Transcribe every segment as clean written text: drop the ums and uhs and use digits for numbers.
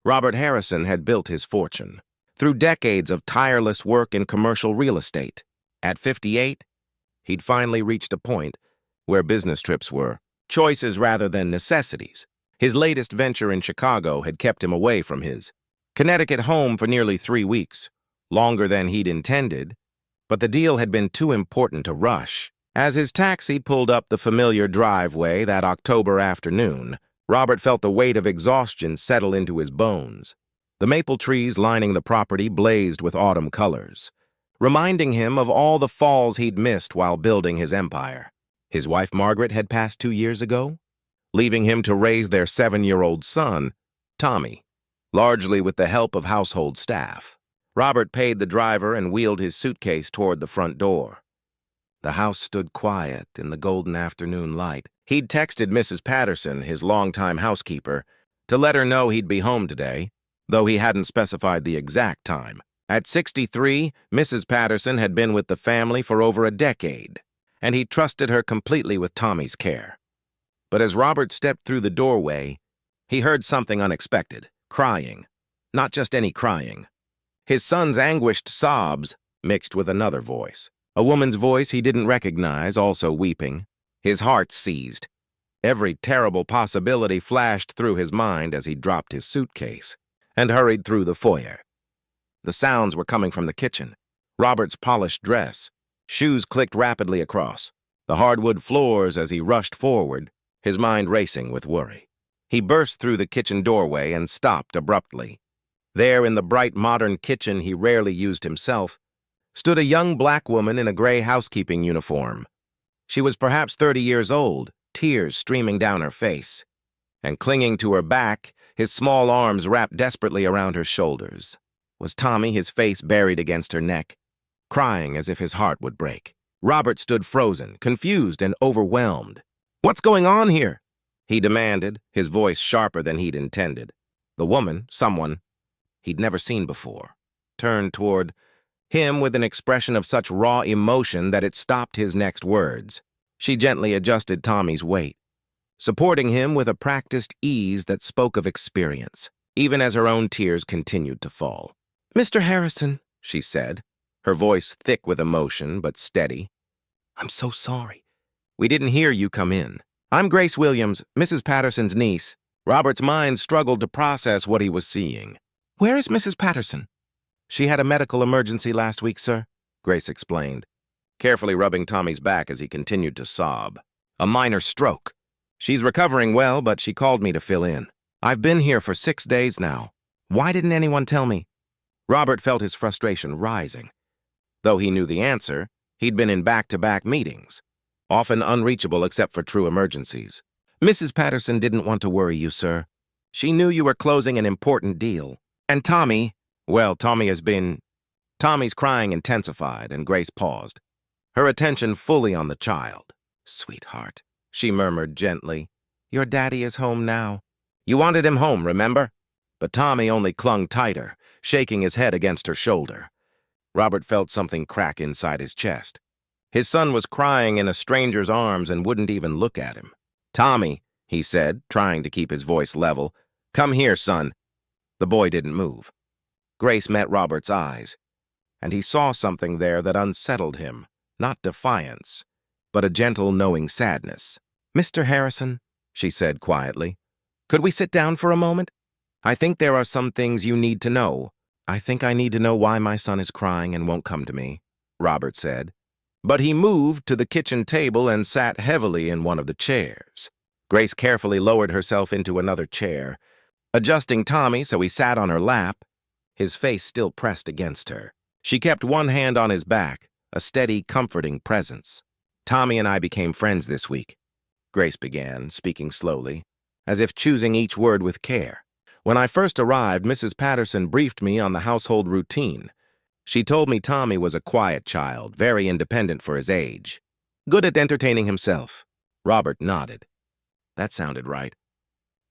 Robert Harrison had built his fortune through decades of tireless work in commercial real estate. At 58, he'd finally reached a point where business trips were choices rather than necessities. His latest venture in Chicago had kept him away from his Connecticut home for nearly 3 weeks, longer than he'd intended, but the deal had been too important to rush. As his taxi pulled up the familiar driveway that October afternoon, Robert felt the weight of exhaustion settle into his bones. The maple trees lining the property blazed with autumn colors, reminding him of all the falls he'd missed while building his empire. His wife Margaret had passed 2 years ago, leaving him to raise their 7-year-old son, Tommy, largely with the help of household staff. Robert paid the driver and wheeled his suitcase toward the front door. The house stood quiet in the golden afternoon light. He'd texted Mrs. Patterson, his longtime housekeeper, to let her know he'd be home today, though he hadn't specified the exact time. At 63, Mrs. Patterson had been with the family for over a decade, and he trusted her completely with Tommy's care. But as Robert stepped through the doorway, he heard something unexpected, crying. Not just any crying. His son's anguished sobs mixed with another voice. A woman's voice he didn't recognize, also weeping. His heart seized. Every terrible possibility flashed through his mind as he dropped his suitcase and hurried through the foyer. The sounds were coming from the kitchen. Robert's polished dress. Shoes clicked rapidly across the hardwood floors as he rushed forward, his mind racing with worry. He burst through the kitchen doorway and stopped abruptly. There in the bright modern kitchen he rarely used himself, stood a young black woman in a gray housekeeping uniform. She was perhaps 30 years old, tears streaming down her face, and clinging to her back, his small arms wrapped desperately around her shoulders. Was Tommy, his face buried against her neck, crying as if his heart would break? Robert stood frozen, confused and overwhelmed. "What's going on here?" he demanded, his voice sharper than he'd intended. The woman, someone he'd never seen before, turned toward him with an expression of such raw emotion that it stopped his next words. She gently adjusted Tommy's weight, supporting him with a practiced ease that spoke of experience, even as her own tears continued to fall. "Mr. Harrison," she said, her voice thick with emotion but steady. "I'm so sorry. We didn't hear you come in. I'm Grace Williams, Mrs. Patterson's niece." Robert's mind struggled to process what he was seeing. "Where is Mrs. Patterson?" "She had a medical emergency last week, sir," Grace explained, carefully rubbing Tommy's back as he continued to sob. "A minor stroke. She's recovering well, but she called me to fill in. I've been here for 6 days now. Why didn't anyone tell me?" Robert felt his frustration rising. Though he knew the answer, he'd been in back-to-back meetings, often unreachable except for true emergencies. "Mrs. Patterson didn't want to worry you, sir. She knew you were closing an important deal. And Tommy, well, Tommy's crying intensified, and Grace paused, her attention fully on the child. "Sweetheart," she murmured gently, "your daddy is home now. You wanted him home, remember?" But Tommy only clung tighter, shaking his head against her shoulder. Robert felt something crack inside his chest. His son was crying in a stranger's arms and wouldn't even look at him. "Tommy," he said, trying to keep his voice level, "come here, son." The boy didn't move. Grace met Robert's eyes, and he saw something there that unsettled him, not defiance, but a gentle, knowing sadness. "Mr. Harrison," she said quietly, "could we sit down for a moment? I think there are some things you need to know." "I think I need to know why my son is crying and won't come to me," Robert said. But he moved to the kitchen table and sat heavily in one of the chairs. Grace carefully lowered herself into another chair, adjusting Tommy so he sat on her lap, his face still pressed against her. She kept one hand on his back, a steady, comforting presence. "Tommy and I became friends this week," Grace began, speaking slowly, as if choosing each word with care. "When I first arrived, Mrs. Patterson briefed me on the household routine. She told me Tommy was a quiet child, very independent for his age, good at entertaining himself." Robert nodded. That sounded right.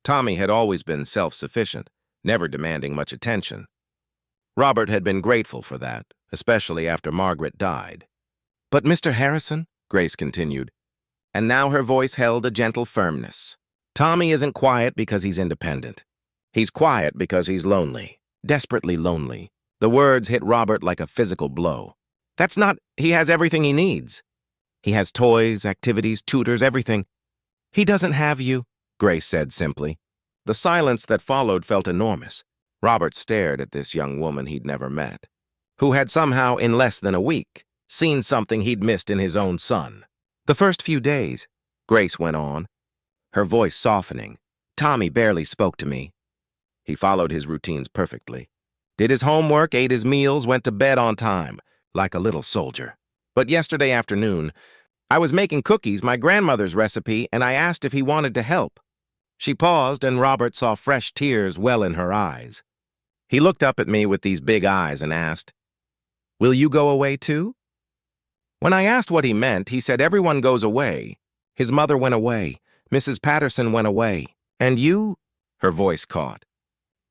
Tommy had always been self-sufficient, never demanding much attention. Robert had been grateful for that, especially after Margaret died. "But Mr. Harrison," Grace continued, and now her voice held a gentle firmness, "Tommy isn't quiet because he's independent. He's quiet because he's lonely, desperately lonely. The words hit Robert like a physical blow. That's not, he has everything he needs. He has toys, activities, tutors, everything. He doesn't have you, Grace said simply. The silence that followed felt enormous. Robert stared at this young woman he'd never met, who had somehow, in less than a week, seen something he'd missed in his own son. The first few days, Grace went on, her voice softening. Tommy barely spoke to me. He followed his routines perfectly. Did his homework, ate his meals, went to bed on time, like a little soldier. But yesterday afternoon, I was making cookies, my grandmother's recipe, and I asked if he wanted to help. She paused, and Robert saw fresh tears well in her eyes. He looked up at me with these big eyes and asked, "Will you go away too?" When I asked what he meant, he said everyone goes away. His mother went away, Mrs. Patterson went away, and you? Her voice caught.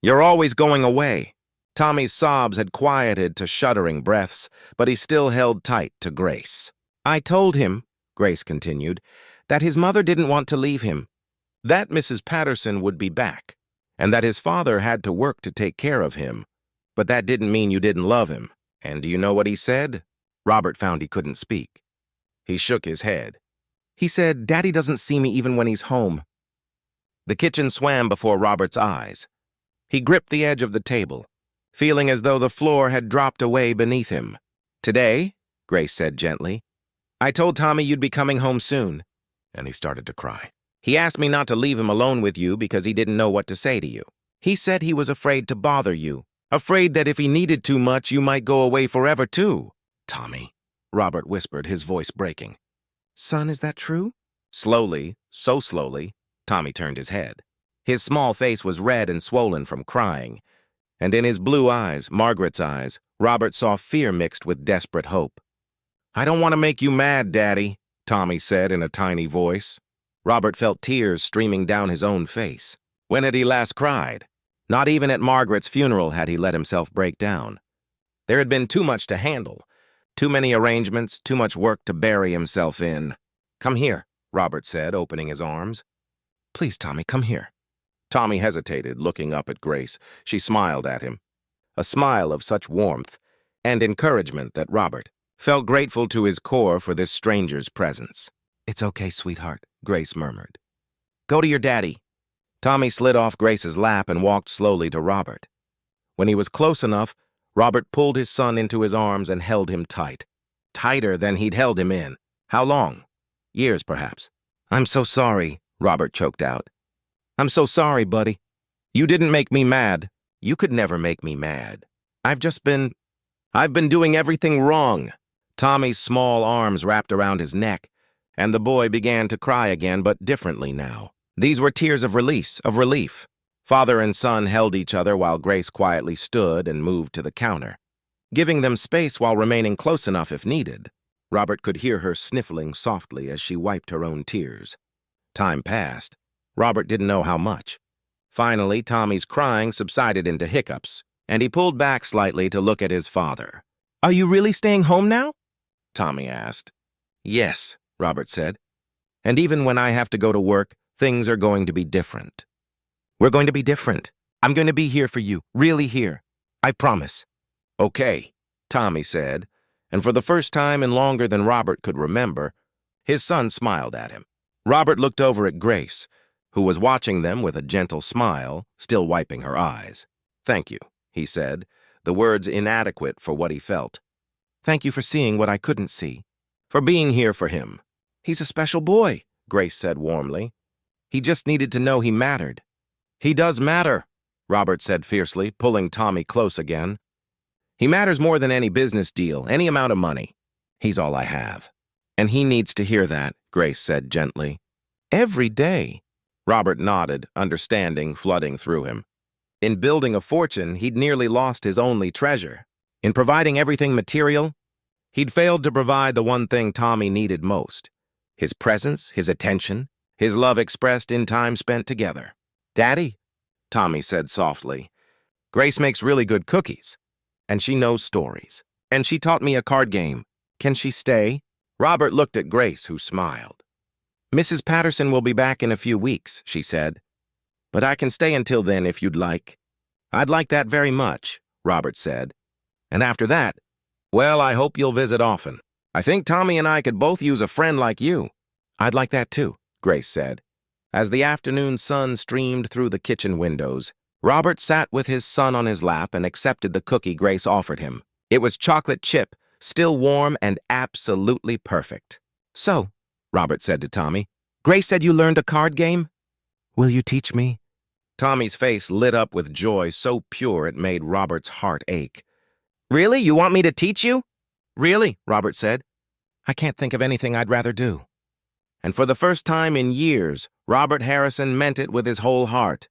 You're always going away. Tommy's sobs had quieted to shuddering breaths, but he still held tight to Grace. I told him, Grace continued, that his mother didn't want to leave him, that Mrs. Patterson would be back, and that his father had to work to take care of him. But that didn't mean you didn't love him. And do you know what he said? Robert found he couldn't speak. He shook his head. He said, Daddy doesn't see me even when he's home. The kitchen swam before Robert's eyes. He gripped the edge of the table, feeling as though the floor had dropped away beneath him. Today, Grace said gently, I told Tommy you'd be coming home soon. And he started to cry. He asked me not to leave him alone with you because he didn't know what to say to you. He said he was afraid to bother you, afraid that if he needed too much, you might go away forever too. Tommy, Robert whispered, his voice breaking. Son, is that true? Slowly, so slowly, Tommy turned his head. His small face was red and swollen from crying, and in his blue eyes, Margaret's eyes, Robert saw fear mixed with desperate hope. I don't want to make you mad, Daddy, Tommy said in a tiny voice. Robert felt tears streaming down his own face. When had he last cried? Not even at Margaret's funeral had he let himself break down. There had been too much to handle, too many arrangements, too much work to bury himself in. Come here, Robert said, opening his arms. Please, Tommy, come here. Tommy hesitated, looking up at Grace. She smiled at him, a smile of such warmth and encouragement that Robert felt grateful to his core for this stranger's presence. It's okay, sweetheart, Grace murmured. Go to your daddy. Tommy slid off Grace's lap and walked slowly to Robert. When he was close enough, Robert pulled his son into his arms and held him tight. Tighter than he'd held him in. How long? Years, perhaps. I'm so sorry, Robert choked out. I'm so sorry, buddy. You didn't make me mad. You could never make me mad. I've been doing everything wrong. Tommy's small arms wrapped around his neck, and the boy began to cry again, but differently now. These were tears of release, of relief. Father and son held each other while Grace quietly stood and moved to the counter, giving them space while remaining close enough if needed. Robert could hear her sniffling softly as she wiped her own tears. Time passed. Robert didn't know how much. Finally, Tommy's crying subsided into hiccups, and he pulled back slightly to look at his father. Are you really staying home now? Tommy asked. Yes, Robert said. And even when I have to go to work, things are going to be different. We're going to be different. I'm going to be here for you, really here. I promise. Okay, Tommy said, and for the first time in longer than Robert could remember, his son smiled at him. Robert looked over at Grace, who was watching them with a gentle smile, still wiping her eyes. Thank you, he said, the words inadequate for what he felt. Thank you for seeing what I couldn't see, for being here for him. He's a special boy, Grace said warmly. He just needed to know he mattered. He does matter, Robert said fiercely, pulling Tommy close again. He matters more than any business deal, any amount of money. He's all I have. And he needs to hear that, Grace said gently. Every day. Robert nodded, understanding flooding through him. In building a fortune, he'd nearly lost his only treasure. In providing everything material, he'd failed to provide the one thing Tommy needed most. His presence, his attention, his love expressed in time spent together. Daddy, Tommy said softly, Grace makes really good cookies, and she knows stories, and she taught me a card game. Can she stay? Robert looked at Grace, who smiled. Mrs. Patterson will be back in a few weeks, she said. but I can stay until then if you'd like. I'd like that very much, Robert said. And after that, well, I hope you'll visit often. I think Tommy and I could both use a friend like you. I'd like that too, Grace said. As the afternoon sun streamed through the kitchen windows, Robert sat with his son on his lap and accepted the cookie Grace offered him. It was chocolate chip, still warm and absolutely perfect. So, Robert said to Tommy, Grace said you learned a card game? Will you teach me? Tommy's face lit up with joy so pure it made Robert's heart ache. Really? You want me to teach you? Really, Robert said. I can't think of anything I'd rather do. And for the first time in years, Robert Harrison meant it with his whole heart.